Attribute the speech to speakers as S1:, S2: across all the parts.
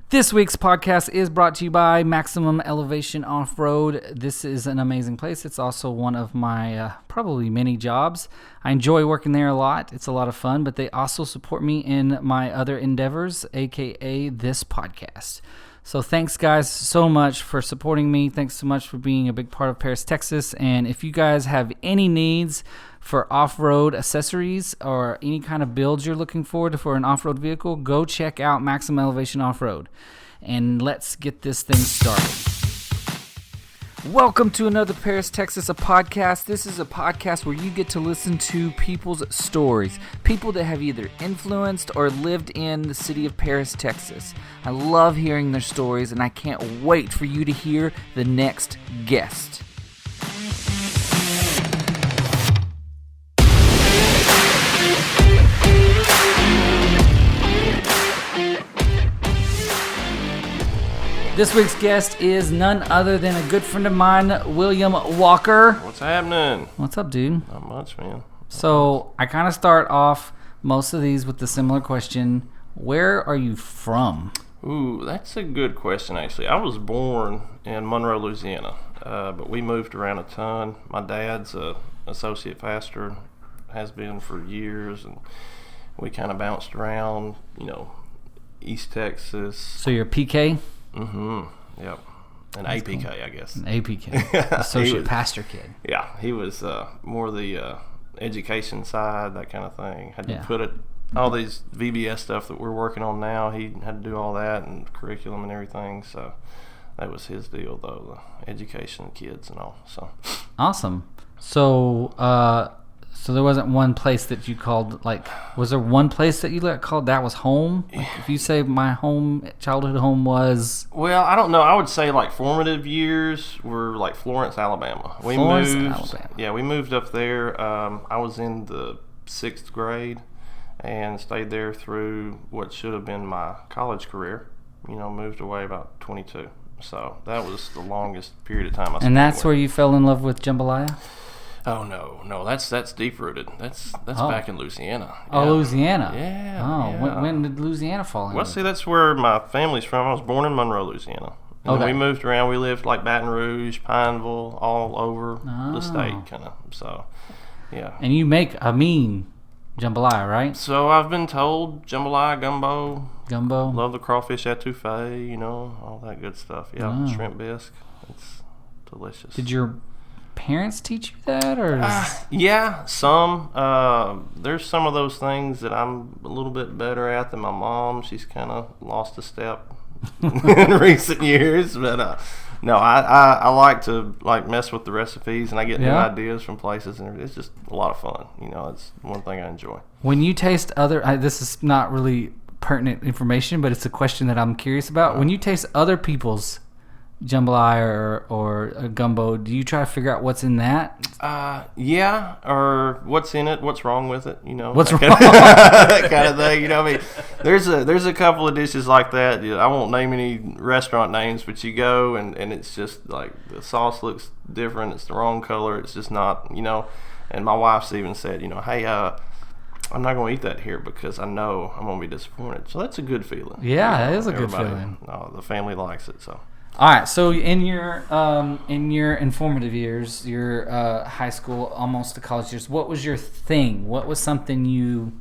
S1: This week's podcast is brought to you by Maximum Elevation Off-Road. This is an amazing place. It's also one of my probably many jobs. I enjoy working there a lot. It's a lot of fun, but they also support me in my other endeavors, aka this podcast. So thanks, guys, so much for supporting me. Thanks so much for being a big part of Paris, Texas. And if you guys have any needs for off-road accessories or any kind of builds you're looking for an off-road vehicle, go check out Maximum Elevation Off-Road. And let's get this thing started. Welcome to another Paris, Texas, a podcast. This is a podcast where you get to listen to people's stories, people that have either influenced or lived in the city of Paris, Texas. I love hearing their stories, and I can't wait for you to hear the next guest. This week's guest is none other than a good friend of mine, William Walker.
S2: What's happening?
S1: What's up, dude?
S2: Not much, man.
S1: So I kind of start off most of these with the similar question. Where are you from?
S2: Ooh, that's a good question, actually. I was born in Monroe, Louisiana, but we moved around a ton. My dad's a associate pastor, has been for years, and we kind of bounced around, East Texas.
S1: So you're a PK?
S2: Mm-hmm. Yep. An That's APK, cool. I guess.
S1: An APK. Associate pastor kid.
S2: Yeah, he was more the education side, that kind of thing. Had to put it, all these VBS stuff that we're working on now, he had to do all that and curriculum and everything. So that was his deal, though, the education of kids and all. So
S1: awesome. So there wasn't one place that you called, was there one place that you called that was home? If you say my childhood home was...
S2: Well, I don't know. I would say formative years were Florence, Alabama.
S1: Alabama.
S2: Yeah, we moved up there. I was in the 6th grade and stayed there through what should have been my college career. Moved away about 22. So that was the longest period of time I spent.
S1: And that's where you fell in love with Jambalaya?
S2: Oh no, that's deep rooted. That's back in Louisiana.
S1: Yeah. Oh, Louisiana.
S2: Yeah.
S1: Oh,
S2: yeah.
S1: When did Louisiana fall in?
S2: Well, see, that's where my family's from. I was born in Monroe, Louisiana. And we moved around. We lived Baton Rouge, Pineville, all over the state, kind of. So, yeah.
S1: And you make a mean jambalaya, right?
S2: So I've been told jambalaya,
S1: gumbo.
S2: Love the crawfish etouffee, all that good stuff. Yeah, shrimp bisque. It's delicious.
S1: Did your parents teach you that, or
S2: yeah, some there's some of those things that I'm a little bit better at than my mom. She's kind of lost a step in recent years, but no, I like to mess with the recipes, and I get new ideas from places, and it's just a lot of fun. It's one thing I enjoy.
S1: When you taste this is not really pertinent information, but it's a question that I'm curious about. When you taste other people's jambalaya or a gumbo, do you try to figure out what's in that?
S2: Yeah, or what's in it, what's wrong with it,
S1: What's wrong?
S2: That kind of thing, there's a couple of dishes like that. I won't name any restaurant names, but you go and it's just the sauce looks different, it's the wrong color, it's just not, and my wife's even said, hey, I'm not going to eat that here because I know I'm going to be disappointed. So that's a good feeling.
S1: Yeah, that is a good feeling.
S2: The family likes it, so.
S1: All right, so in your informative years, your high school, almost to college years, what was your thing? What was something you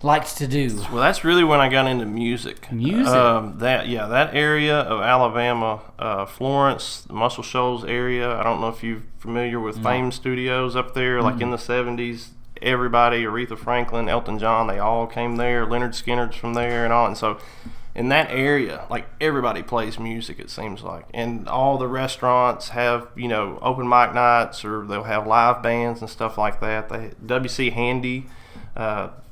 S1: liked to do?
S2: Well, that's really when I got into music.
S1: Music?
S2: That area of Alabama, Florence, the Muscle Shoals area. I don't know if you're familiar with Fame Studios up there, in the 70s. Everybody, Aretha Franklin, Elton John, they all came there. Leonard Skinner's from there and all, and so. In that area, everybody plays music, it seems like. And all the restaurants have, open mic nights, or they'll have live bands and stuff like that. W.C. Handy,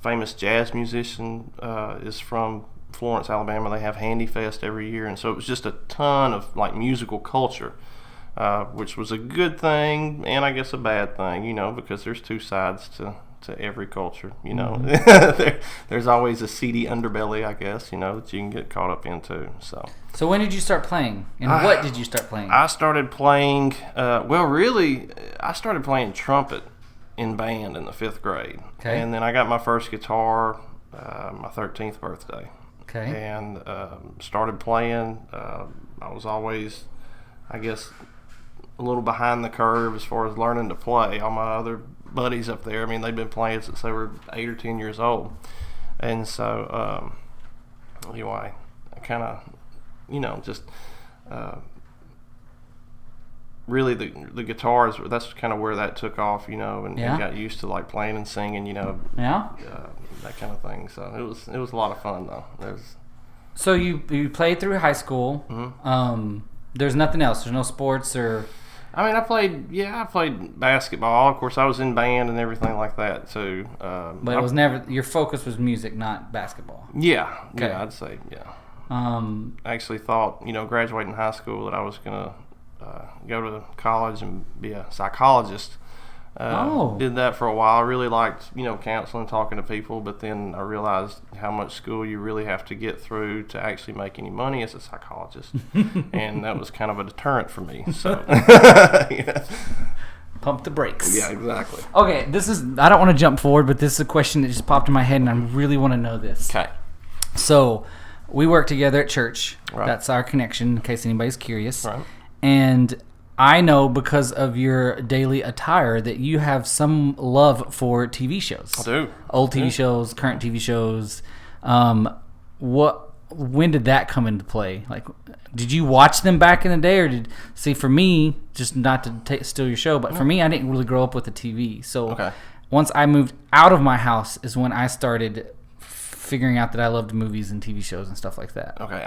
S2: famous jazz musician, is from Florence, Alabama. They have Handy Fest every year. And so it was just a ton of, musical culture, which was a good thing and I guess a bad thing, because there's two sides to every culture, there's always a seedy underbelly, I guess, that you can get caught up into. So
S1: when did you start playing, and what did you start playing?
S2: I started playing, I started playing trumpet in band in the 5th grade.
S1: Okay.
S2: And then I got my first guitar my 13th birthday.
S1: Okay.
S2: And started playing. I was always, I guess, a little behind the curve as far as learning to play. All my other buddies up there, I mean, they've been playing since they were 8 or 10 years old. And so, anyway, I kind of, just really the guitars, that's kind of where that took off, and got used to like playing and singing, that kind of thing. So it was a lot of fun though.
S1: So you played through high school.
S2: Mm-hmm.
S1: There's nothing else. There's no sports or.
S2: I mean, I played basketball. Of course, I was in band and everything like that too.
S1: But it was never, your focus was music, not basketball.
S2: Yeah,
S1: okay.
S2: Yeah, I'd say yeah. I actually thought, graduating high school, that I was gonna go to college and be a psychologist. Did that for a while. I really liked, counseling, talking to people, but then I realized how much school you really have to get through to actually make any money as a psychologist. And that was kind of a deterrent for me. So, yeah.
S1: Pump the brakes.
S2: Yeah, exactly.
S1: Okay, I don't want to jump forward, but this is a question that just popped in my head, and I really want to know this.
S2: Okay.
S1: So, we work together at church.
S2: Right.
S1: That's our connection, in case anybody's curious.
S2: Right.
S1: And I know because of your daily attire that you have some love for TV shows.
S2: I do.
S1: Old TV shows, current TV shows. When did that come into play? Like, did you watch them back in the day, or for me, just not to steal your show, but for me, I didn't really grow up with the TV. So once I moved out of my house is when I started figuring out that I loved movies and TV shows and stuff like that.
S2: Okay.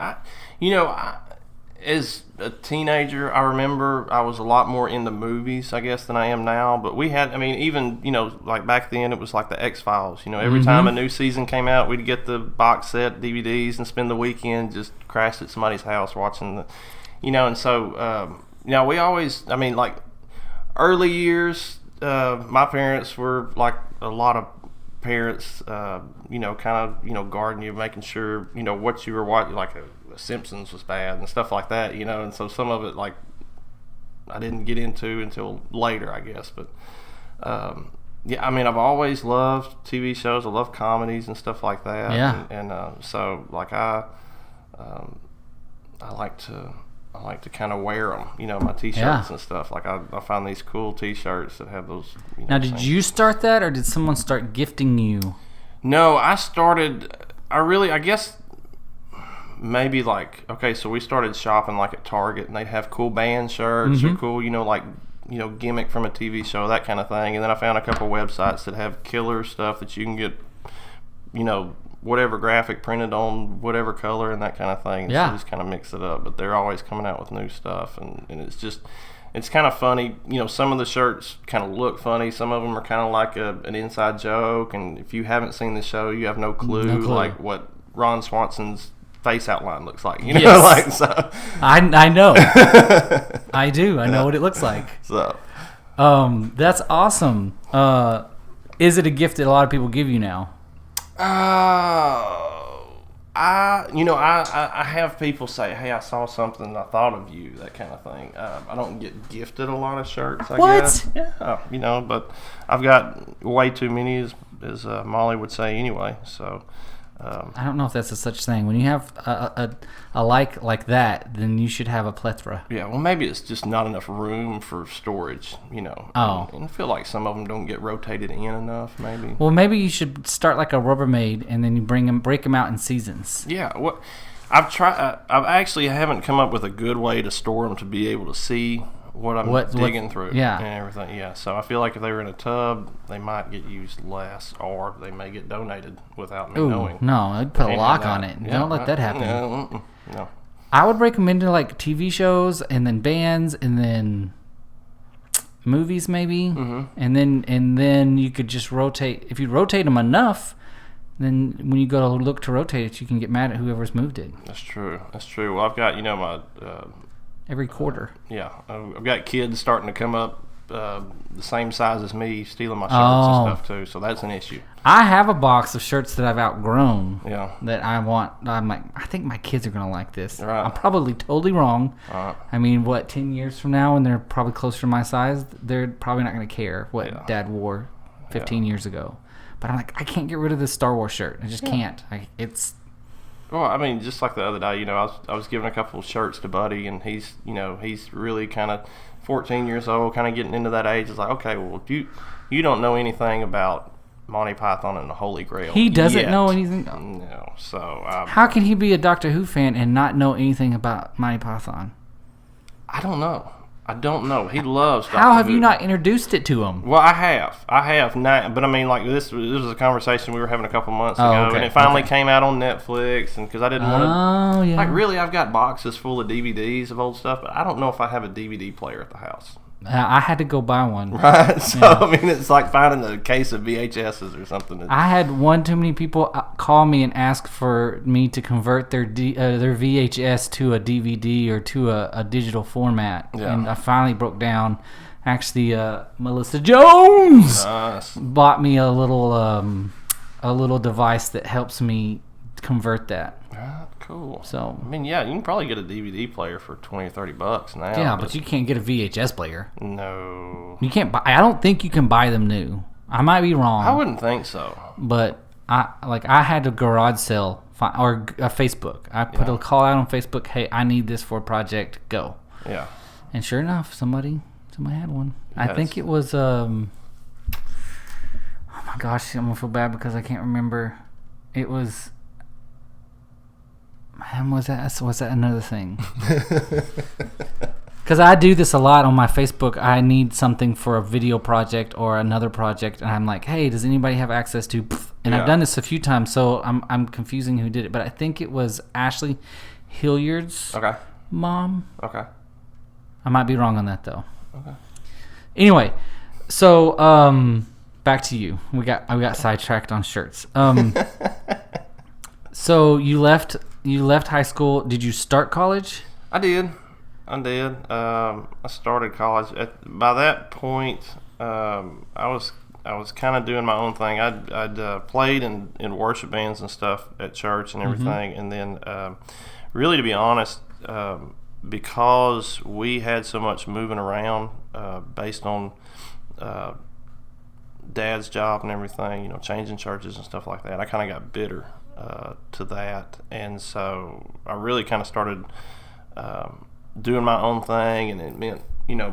S2: As a teenager, I remember I was a lot more into movies, I guess, than I am now. But we had, even, like back then, it was like the X-Files. Every time a new season came out, we'd get the box set DVDs and spend the weekend just crashed at somebody's house watching the, and so, we always, like early years, my parents were like a lot of parents, guarding you, making sure, what you were watching, like Simpsons was bad and stuff like that, and so some of it, like, I didn't get into until later, I guess, but I've always loved TV shows. I love comedies and stuff like that.
S1: Yeah.
S2: And so, like, I like to kind of wear them, my T-shirts and stuff. Like, I find these cool T-shirts that have those.
S1: Now, did you start that, or did someone start gifting you?
S2: No, I guess maybe so we started shopping like at Target, and they'd have cool band shirts or cool, gimmick from a TV show, that kind of thing. And then I found a couple websites that have killer stuff that you can get, whatever graphic printed on whatever color and that kind of thing.
S1: Yeah.
S2: So just kind of mix it up. But they're always coming out with new stuff, and it's kind of funny. Some of the shirts kind of look funny. Some of them are kind of like an inside joke. And if you haven't seen the show, you have no clue. Like what Ron Swanson's face outline looks like.
S1: Yes.
S2: So.
S1: I know. I do. I know what it looks like.
S2: So.
S1: That's awesome. Is it a gift that a lot of people give you now?
S2: I have people say, "Hey, I saw something, I thought of you," that kind of thing. I don't get gifted a lot of shirts, I guess. Yeah, but I've got way too many, as Molly would say anyway. So
S1: I don't know if that's a such thing. When you have a like that, then you should have a plethora.
S2: Yeah, well, maybe it's just not enough room for storage,
S1: Oh.
S2: And I feel like some of them don't get rotated in enough, maybe.
S1: Well, maybe you should start like a Rubbermaid, and then you break them out in seasons.
S2: Yeah, well, I've tried. I haven't come up with a good way to store them to be able to see what I'm digging through and everything. Yeah, so I feel like if they were in a tub, they might get used less, or they may get donated without me knowing.
S1: No, I'd put a lock on it.
S2: Yeah,
S1: don't let that happen.
S2: No.
S1: I would break them into like TV shows, and then bands, and then movies maybe, and then you could just rotate. If you rotate them enough, then when you go to look to rotate it, you can get mad at whoever's moved it.
S2: That's true. Well, I've got my
S1: every quarter.
S2: I've got kids starting to come up the same size as me, stealing my shirts and stuff too. So that's an issue.
S1: I have a box of shirts that I've outgrown.
S2: Yeah.
S1: That I want. I'm like, I think my kids are gonna like this.
S2: Right.
S1: I'm probably totally wrong.
S2: Right.
S1: 10 years from now, when they're probably closer to my size, they're probably not gonna care what Dad wore 15 years ago. But I'm like, I can't get rid of this Star Wars shirt. I just can't.
S2: Well, I mean, just like the other day, I was giving a couple of shirts to Buddy, and he's really kind of 14 years old, kind of getting into that age. It's like, okay, well, you don't know anything about Monty Python and the Holy Grail.
S1: He doesn't
S2: yet.
S1: know anything.
S2: No, so
S1: how can he be a Doctor Who fan and not know anything about Monty Python?
S2: I don't know. He loves Doctor
S1: How have
S2: Who.
S1: you not introduced it to him?
S2: Well, I have not, but I mean, like this was a conversation we were having a couple months ago,
S1: okay.
S2: and it finally came out on Netflix, and because I didn't want to,
S1: yeah.
S2: like, really, I've got boxes full of DVDs of old stuff, but I don't know if I have a DVD player at the house.
S1: I had to go buy one.
S2: Right, so I mean, it's like finding a case of VHSs or something.
S1: I had one too many people call me and ask for me to convert their VHS to a DVD or to a digital format, and I finally broke down. Actually, Melissa Jones bought me a little device that helps me convert that.
S2: Cool.
S1: So
S2: I mean, yeah, you can probably get a DVD player for $20 or $30 now.
S1: Yeah, but you can't get a VHS player.
S2: No,
S1: you can't buy. I don't think you can buy them new. I might be wrong.
S2: I wouldn't think so.
S1: But I had a garage sale or a Facebook. I put a call out on Facebook. Hey, I need this for a project. Go.
S2: Yeah.
S1: And sure enough, somebody had one. Yes. I think it was. Oh my gosh, I'm gonna feel bad because I can't remember. It was. Man, was that another thing? Because I do this a lot on my Facebook. I need something for a video project or another project, and I'm like, hey, does anybody have access to? And I've done this a few times, so I'm confusing who did it. But I think it was Ashley Hilliard's mom.
S2: Okay.
S1: I might be wrong on that though. Okay. Anyway, so back to you. We got sidetracked on shirts. So you left high school. Did you start college?
S2: I did. I started college. By that point, I was kind of doing my own thing. I'd played in worship bands and stuff at church and everything, and then really, to be honest, because we had so much moving around based on Dad's job and everything, changing churches and stuff like that, I kind of got bitter to that, and so I really kind of started doing my own thing, and it meant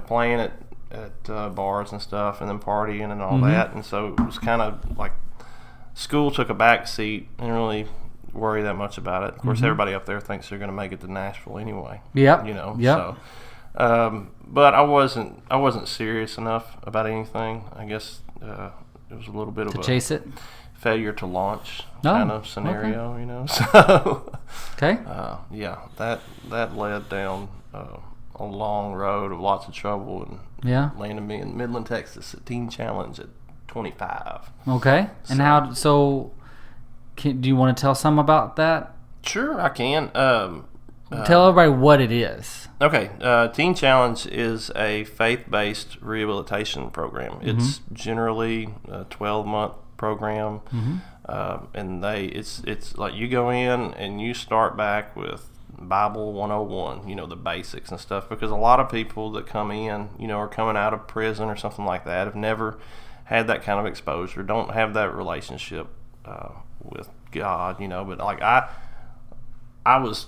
S2: playing at bars and stuff, and then partying and all that, and so it was kind of like school took a back seat. I didn't really worry that much about it. Of course, everybody up there thinks they're going to make it to Nashville anyway.
S1: Yep.
S2: So but I wasn't serious enough about anything. I guess it was a little bit of
S1: chase it.
S2: Failure to launch kind of scenario,
S1: So
S2: yeah, that led down a long road of lots of trouble, and landed me in Midland, Texas, at Teen Challenge at 25.
S1: Okay, and how? So, do you want to tell some about that?
S2: Sure, I can.
S1: Tell everybody what it is.
S2: Okay, Teen Challenge is a faith-based rehabilitation program. It's generally a 12-month program, and it's like you go in and you start back with Bible 101, the basics and stuff, because a lot of people that come in, are coming out of prison or something like that, have never had that kind of exposure, don't have that relationship with God, but like I was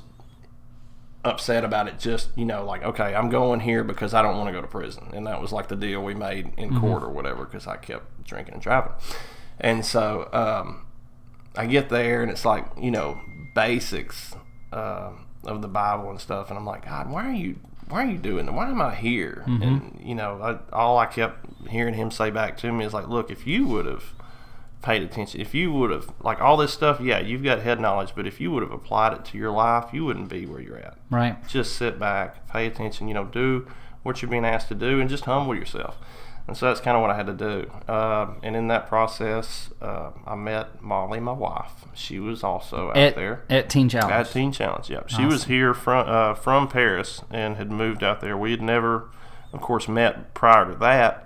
S2: upset about it, just like, okay, I'm going here because I don't want to go to prison, and that was like the deal we made in court or whatever, because I kept drinking and driving. And so I get there, and it's like basics of the Bible and stuff, and I'm like, God, why are you doing that? Why am I here? And all I kept hearing him say back to me is like, look, if you would have paid attention, if you would have, like, all this stuff, you've got head knowledge, but if you would have applied it to your life, you wouldn't be where you're at.
S1: Right.
S2: Just sit back, pay attention, do what you're being asked to do, and just humble yourself. And so that's kind of what I had to do. And in that process, I met Molly, my wife. She was also out there
S1: at Teen Challenge.
S2: At Teen Challenge, yeah. Awesome. She was here from Paris and had moved out there. We had never, of course, met prior to that.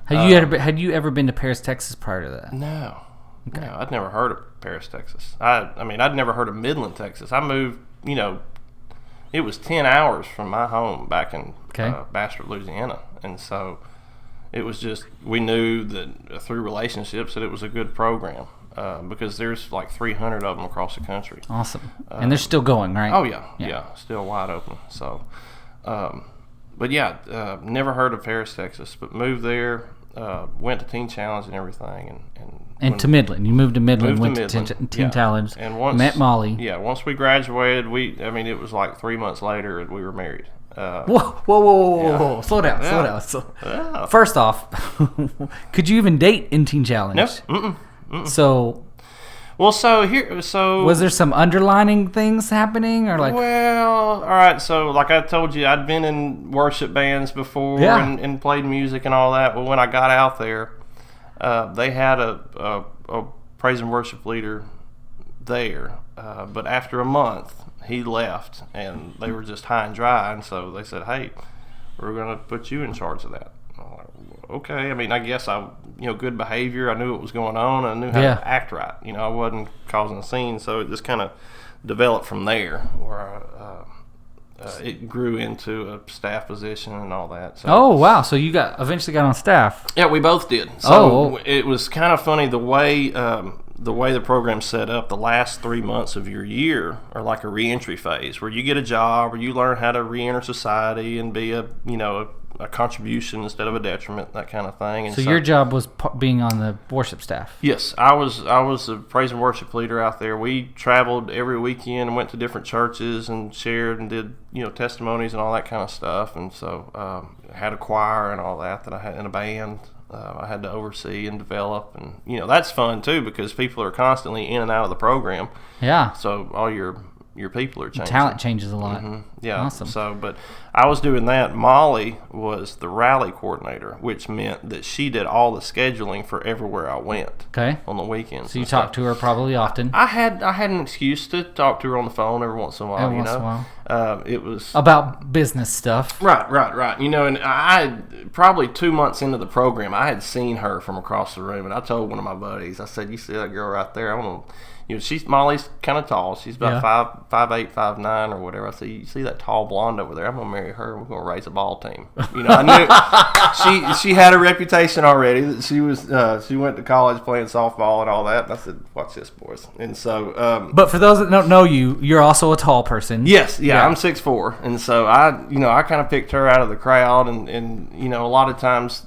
S1: Had you ever been to Paris, Texas prior to that?
S2: No. Okay. No, I'd never heard of Paris, Texas. I mean, I'd never heard of Midland, Texas. I moved, it was 10 hours from my home back in Bastrop, Louisiana. And so it was just, we knew that through relationships that it was a good program. because there's like 300 of them across the country.
S1: Awesome. And they're still going, right?
S2: Oh yeah, still wide open. So, but yeah, never heard of Paris, Texas, but moved there, went to Teen Challenge and everything,
S1: and to Midland. You moved to Midland,
S2: moved
S1: went
S2: to
S1: to
S2: Midland,
S1: Teen Challenge,
S2: and once
S1: met Molly.
S2: Yeah, once we graduated, it was like 3 months later, and we were married.
S1: Whoa. Slow down. So, first off, could you even date in Teen Challenge?
S2: No.
S1: So,
S2: so
S1: was there some underlining things happening, or like?
S2: Well, all right. So, like I told you, I'd been in worship bands before and played music and all that. Well, when I got out there, they had a praise and worship leader there, but after a month, he left, and they were just high and dry, and so they said, "Hey, we're going to put you in charge of that." I'm like, okay. I mean, I guess good behavior. I knew what was going on. I knew how to act right. I wasn't causing a scene, so it just kind of developed from there, where it grew into a staff position and all that. So,
S1: oh wow! So you eventually got on staff.
S2: Yeah, we both did. So it was kind of funny the way the program's set up. The last 3 months of your year are like a reentry phase, where you get a job, or you learn how to reenter society and be a contribution instead of a detriment, that kind of thing. And
S1: so your job was being on the worship staff.
S2: Yes, I was a praise and worship leader out there. We traveled every weekend and went to different churches and shared and did testimonies and all that kind of stuff. And so had a choir and all that I had in a band. I had to oversee and develop, and that's fun too, because people are constantly in and out of the program. Yeah. So all your people are changing.
S1: Talent changes a lot.
S2: Mm-hmm. Yeah.
S1: Awesome.
S2: So, but I was doing that. Molly was the rally coordinator, which meant that she did all the scheduling for everywhere I went.
S1: Okay.
S2: On the weekends.
S1: So you talked to her probably often.
S2: I had an excuse to talk to her on the phone every once in a while.
S1: Once in a while.
S2: It was
S1: about business stuff.
S2: Right. And I probably 2 months into the program, I had seen her from across the room, and I told one of my buddies, I said, "You see that girl right there? I want to." Molly's kind of tall. She's about 5'8", 5'9", or whatever. I said, "You see that tall blonde over there? I'm gonna marry her. We're gonna raise a ball team." I knew she had a reputation already. That she was she went to college playing softball and all that. And I said, "Watch this, boys." And so,
S1: but for those that don't know you, you're also a tall person.
S2: Yes, I'm 6'4", and so I kind of picked her out of the crowd, and a lot of times.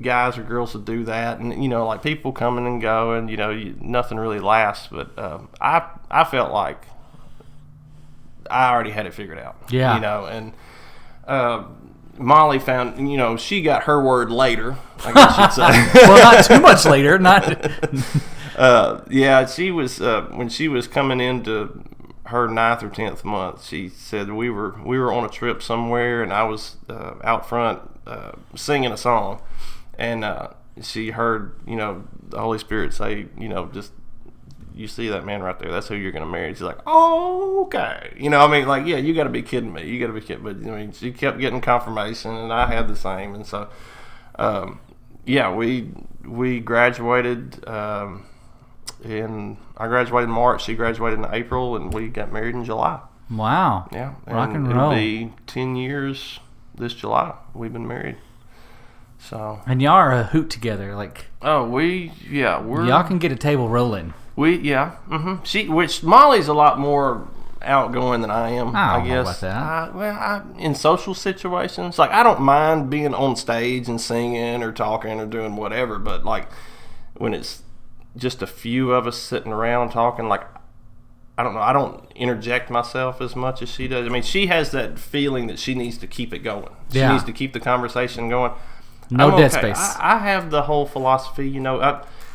S2: Guys or girls would do that, and like people coming and going, nothing really lasts. But I felt like I already had it figured out. Yeah. And Molly found, she got her word later, I guess you'd say.
S1: Well, not too much later. Not.
S2: Yeah, she was when she was coming into her 9th or 10th month. She said we were on a trip somewhere, and I was out front singing a song. And she heard, the Holy Spirit say, just, you see that man right there, that's who you're going to marry. She's like, oh, okay. You got to be kidding me. You got to be kidding. But, she kept getting confirmation, and I had the same. And so, we graduated I graduated in March. She graduated in April, and we got married in July.
S1: Wow.
S2: Yeah.
S1: Rock and roll.
S2: It'll be 10 years this July. We've been married. So.
S1: And y'all are a hoot together, like.
S2: Oh,
S1: y'all can get a table rolling.
S2: Which Molly's a lot more outgoing than I am. I guess.
S1: Know about that.
S2: In social situations, like I don't mind being on stage and singing or talking or doing whatever, but like when it's just a few of us sitting around talking, like I don't know, I don't interject myself as much as she does. I mean, she has that feeling that she needs to keep it going. She needs to keep the conversation going.
S1: No dead space.
S2: I have the whole philosophy,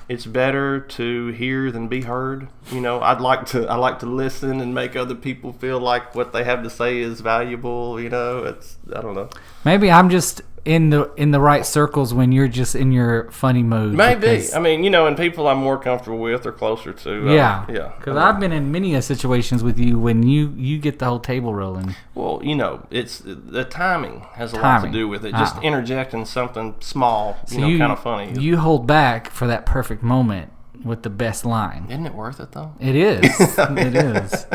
S2: it's better to hear than be heard. I like to listen and make other people feel like what they have to say is valuable. I don't know.
S1: Maybe I'm just in the right circles when you're just in your funny mode.
S2: Maybe. I mean, and people I'm more comfortable with or closer to.
S1: Yeah. Because I've been in many situations with you when you get the whole table rolling.
S2: Well, it's the timing has a lot to do with it. Just interjecting something small, kind of funny.
S1: You hold back for that perfect moment with the best line.
S2: Isn't it worth it though?
S1: It is. It is.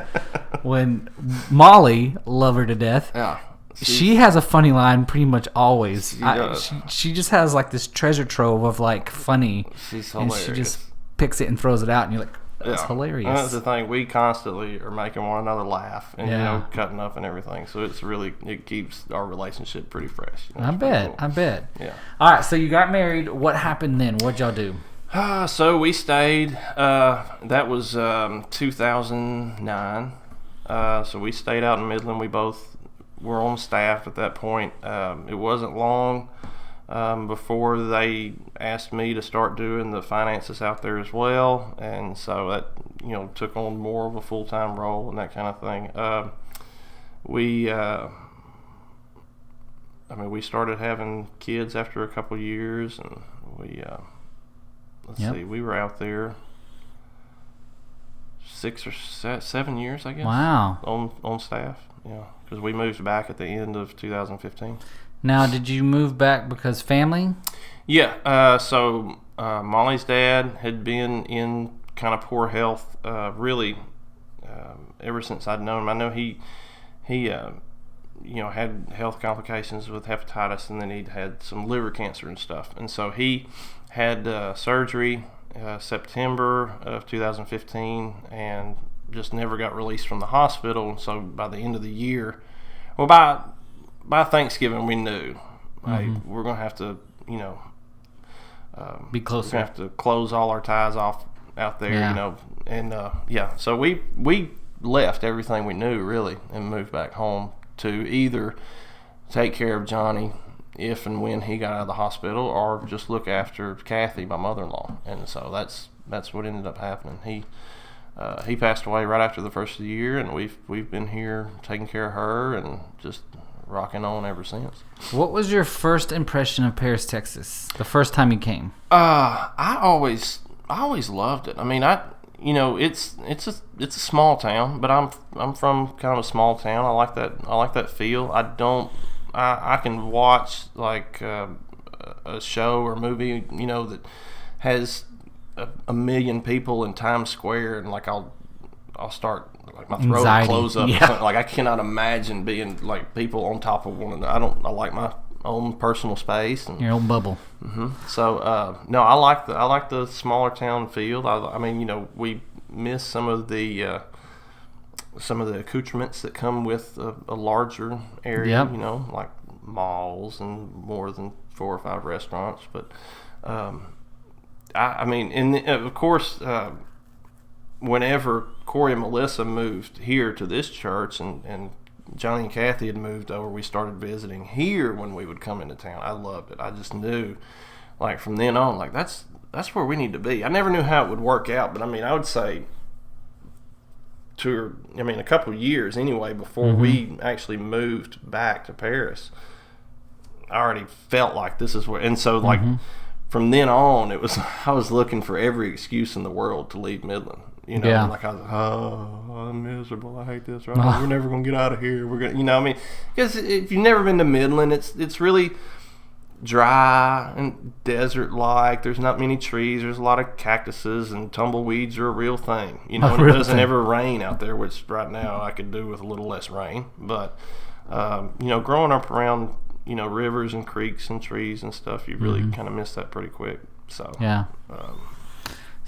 S1: When Molly, love her to death.
S2: Yeah.
S1: She has a funny line pretty much always.
S2: She does.
S1: She just has like this treasure trove of like funny.
S2: She's hilarious.
S1: And she just picks it and throws it out, and you're like, that's hilarious.
S2: And that's the thing. We constantly are making one another laugh and cutting up and everything. So it keeps our relationship pretty fresh.
S1: I bet.
S2: Yeah.
S1: All right. So you got married. What happened then? What'd y'all do?
S2: So we stayed. That was 2009. So we stayed out in Midland. We both were on staff at that point. It wasn't long before they asked me to start doing the finances out there as well, and so that took on more of a full-time role and that kind of thing. We started having kids after a couple years, and we we were out there 6 or 7 years, I guess.
S1: Wow.
S2: On staff, because we moved back at the end of 2015.
S1: Now, did you move back because family?
S2: Yeah. So Molly's dad had been in kind of poor health, really, ever since I'd known him. I know he had health complications with hepatitis, and then he'd had some liver cancer and stuff. And so he had surgery September of 2015, and just never got released from the hospital. And so by the end of the year, by Thanksgiving, we knew we're going to have to,
S1: be closer.
S2: We're going to have to close all our ties off out there, and so we left everything we knew really and moved back home to either take care of Johnny if and when he got out of the hospital, or just look after Kathy, my mother-in-law. And so that's what ended up happening. He passed away right after the first of the year, and we've been here taking care of her and just rocking on ever since.
S1: What was your first impression of Paris, Texas? The first time you came?
S2: I always loved it. I mean, it's a small town, but I'm from kind of a small town. I like that feel. I can watch like a show or movie, that has a million people in Times Square, and like I'll start, like, my throat will close up.
S1: Yeah.
S2: Like, I cannot imagine being like people on top of one another. I like my own personal space and
S1: your own bubble.
S2: Mm-hmm. So no, I like the smaller town feel. I mean, we miss some of the accoutrements that come with a larger area.
S1: Yep.
S2: Like malls and more than 4 or 5 restaurants. But I mean, and of course, whenever Corey and Melissa moved here to this church, and Johnny and Kathy had moved over, we started visiting here when we would come into town. I loved it. I just knew, like, from then on, like, that's where we need to be. I never knew how it would work out, but I mean, I would say a couple of years anyway before we actually moved back to Paris, I already felt like this is where, and so like from then on, I was looking for every excuse in the world to leave Midland. Like I was, I'm miserable. I hate this. Right? We're never gonna get out of here. We're gonna, because if you've never been to Midland, it's really dry and desert-like. There's not many trees. There's a lot of cactuses, and tumbleweeds are a real thing. And it doesn't ever rain out there, which right now I could do with a little less rain. But growing up around rivers and creeks and trees and stuff, you really kind of miss that pretty quick. So
S1: yeah.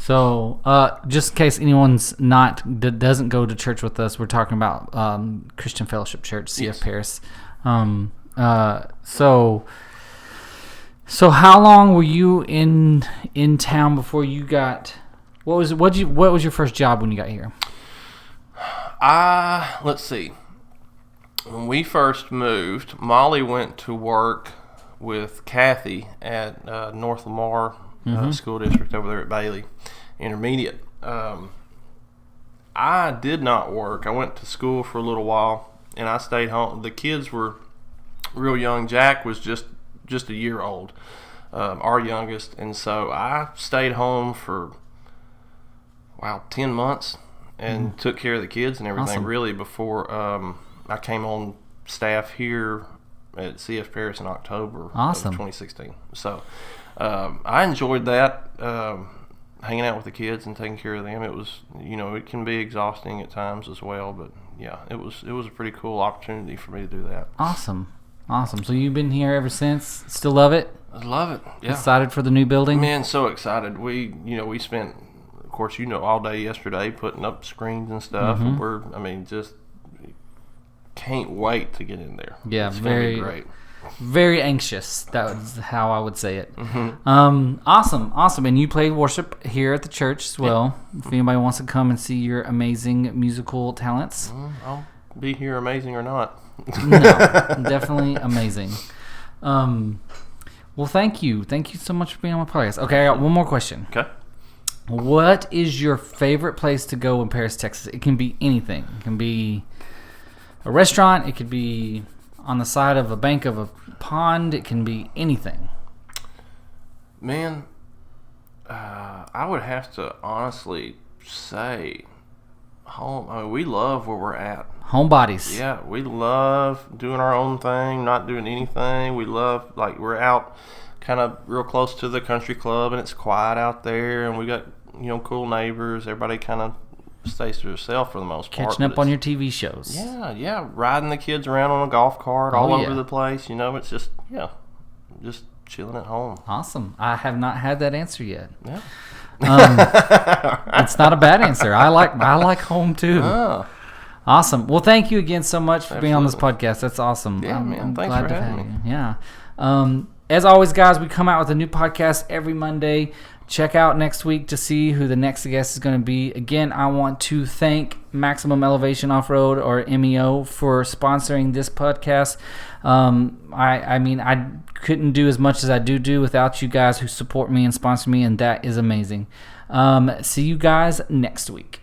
S1: So, just in case anyone's doesn't go to church with us, we're talking about Christian Fellowship Church, CF Paris. So how long were you in town before you got? What was your first job when you got here?
S2: Let's see. When we first moved, Molly went to work with Kathy at North Lamar School District over there at Bailey Intermediate. I did not work. I went to school for a little while, and I stayed home. The kids were real young. Jack was just a year old, our youngest, and so I stayed home for 10 months and took care of the kids and everything.
S1: Awesome.
S2: Really before I came on staff here at CF Paris in October of 2016. So I enjoyed that, hanging out with the kids and taking care of them. It was, it can be exhausting at times as well, but yeah, it was a pretty cool opportunity for me to do that.
S1: Awesome. So you've been here ever since? Still love it?
S2: I love it. Yeah.
S1: Excited for the new building?
S2: Man, so excited. We spent of course, all day yesterday putting up screens and stuff.
S1: Mm-hmm.
S2: And just can't wait to get in there.
S1: Yeah,
S2: it's gonna be great.
S1: Very anxious. That was how I would say it.
S2: Mm-hmm.
S1: Awesome. And you played worship here at the church as well. If anybody wants to come and see your amazing musical talents.
S2: I'll be here, amazing or not.
S1: No, definitely amazing. Well, thank you. Thank you so much for being on my podcast. Okay, I got one more question.
S2: Okay.
S1: What is your favorite place to go in Paris, Texas? It can be anything. It can be a restaurant. It could be on the side of a bank of a pond. It can be anything.
S2: Man, I would have to honestly say home. We love where we're at.
S1: Homebodies.
S2: Yeah, we love doing our own thing, not doing anything. We love, we're out kind of real close to the country club, and it's quiet out there, and we got, cool neighbors. Everybody kind of stays to herself for the most part.
S1: Catching up on your TV shows.
S2: Yeah, riding the kids around on a golf cart all over the place. It's just, just chilling at home.
S1: Awesome. I have not had that answer yet.
S2: Yeah.
S1: It's not a bad answer. I like home too.
S2: Oh.
S1: Awesome. Well, thank you again so much for being on this
S2: Absolutely.
S1: podcast. That's awesome.
S2: Yeah, man.
S1: I'm
S2: Thanks
S1: glad
S2: for
S1: to
S2: having
S1: have
S2: me.
S1: you. Yeah. As always, guys, we come out with a new podcast every Monday. Check out next week to see who the next guest is going to be. Again, I want to thank Maximum Elevation Off-Road, or MEO, for sponsoring this podcast. I couldn't do as much as I do without you guys who support me and sponsor me, and that is amazing. See you guys next week.